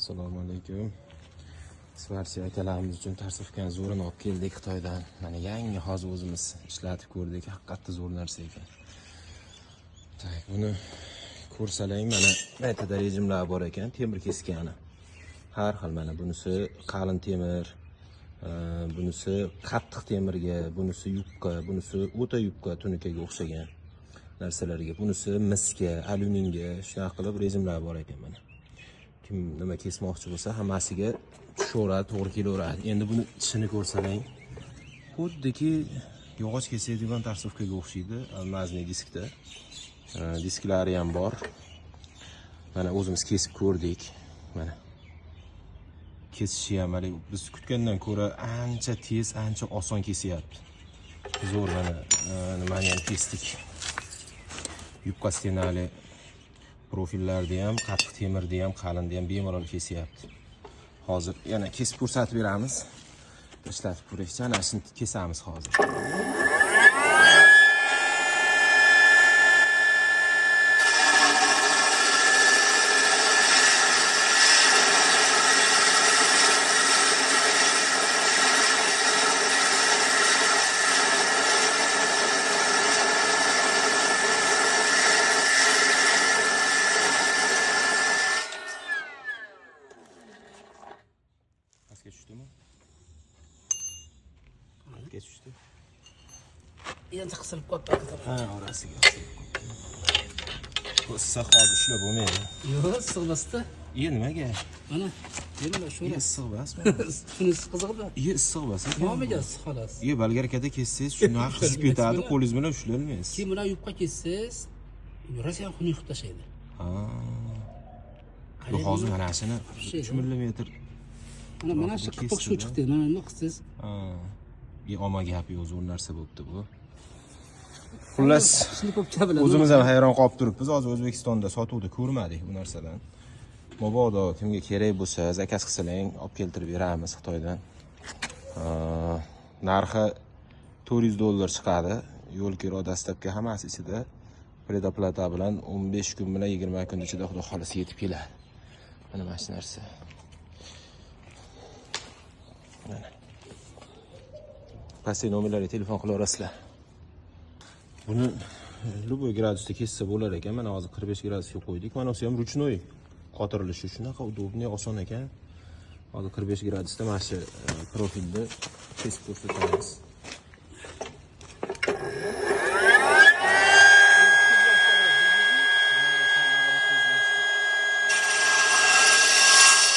Assalomu alaykum. Svarsiya akalarimiz uchun tarsifkan zo'rini olib keldik Xitoydan. Mana yangi hozir o'zimiz ishlatib ko'rdik. Haqiqatda zo'r narsa ekan. Tak, buni ko'rsalang, mana aytada rejimlar bor ekan, temir keskani. Har xil, mana bunisi qalin temir, bunisi qattiq temirga, bunisi yupqa, bunisi o'ta yupqa tunikaga o'xshagan narsalarga, bunisi misga, alyuminga, shunaqa qilib rejimlar bor ekan mana. Kim nima kesmoqchi bo'lsa, hammasiga tushaveradi, to'g'ri kelaveradi. Endi buni tishini ko'rsalang, xuddiki yog'och kesadigan tarsifkaga o'xshaydi, almazniy diskda. Disklari ham bor. Mana o'zimiz kesib ko'rdik. Mana kesishi ham biz kutgandan ko'ra ancha tez, ancha oson kesyapti. Zo'r, mana nimani ham kesdik. Yupqa stenali profillarni ham, qattiq temirni ham, qalinni ham bemalol kesyapti. Hozir yana kesib ko'rsatib beramiz. Ishlatib ko'raylik. Ana shuni kesamiz hozir. Pastga tushdimi? Pastga tushdi. Endi qisilib qoldi. Ha, orasiga. Bu issiq hozir ushlab bo'lmaydi. Yo'q, issiqmasda. Nimaga? Mana, yana shu. Issiq emasmi? Shunisi qiziqda. Issiq emas. Tomiga issiq xolos. Bolgarkada kessangiz shunaqa qizib ketadi, qo'lingiz bilan ushlayolmaysiz. Keyin buni yupqa kessangiz, rosa ham xunuk tashlaydi. Ha. Bu hozir mana shuni 3 millimetr. Mana shu qipiq shu chiqdi. Mana nima qilsangiz? Ha. Oma gap yo'q, zo'r narsa bo'pti bu. Xullas, o'zimiz ham hayron qolib turibmiz. Hozir O'zbekistonda sotuvda ko'rmadik bu narsadan. Mabodo kimga kerak bo'lsa, zakaz qilsalang, olib keltirib beramiz Xitoydan. Narxi $400 chiqadi. Yo'l kiro dastlabki hammasi ichida predoplata bilan 15 kun bilan 20 kun ichida xudo xolisa yetib keladi. Mana mana shu narsa. Mana. Pastki nomerlarga telefon qilaverasizlar. Buni любой gradusda kessa bo'lar ekan. Mana hozir 45 gradusga qo'ydik. Mana bu ham ruchnoy qotirilishi shunaqa udobniy, oson ekan. Hozir 45 gradusda mana shu profilni kesib ko'rsatamiz.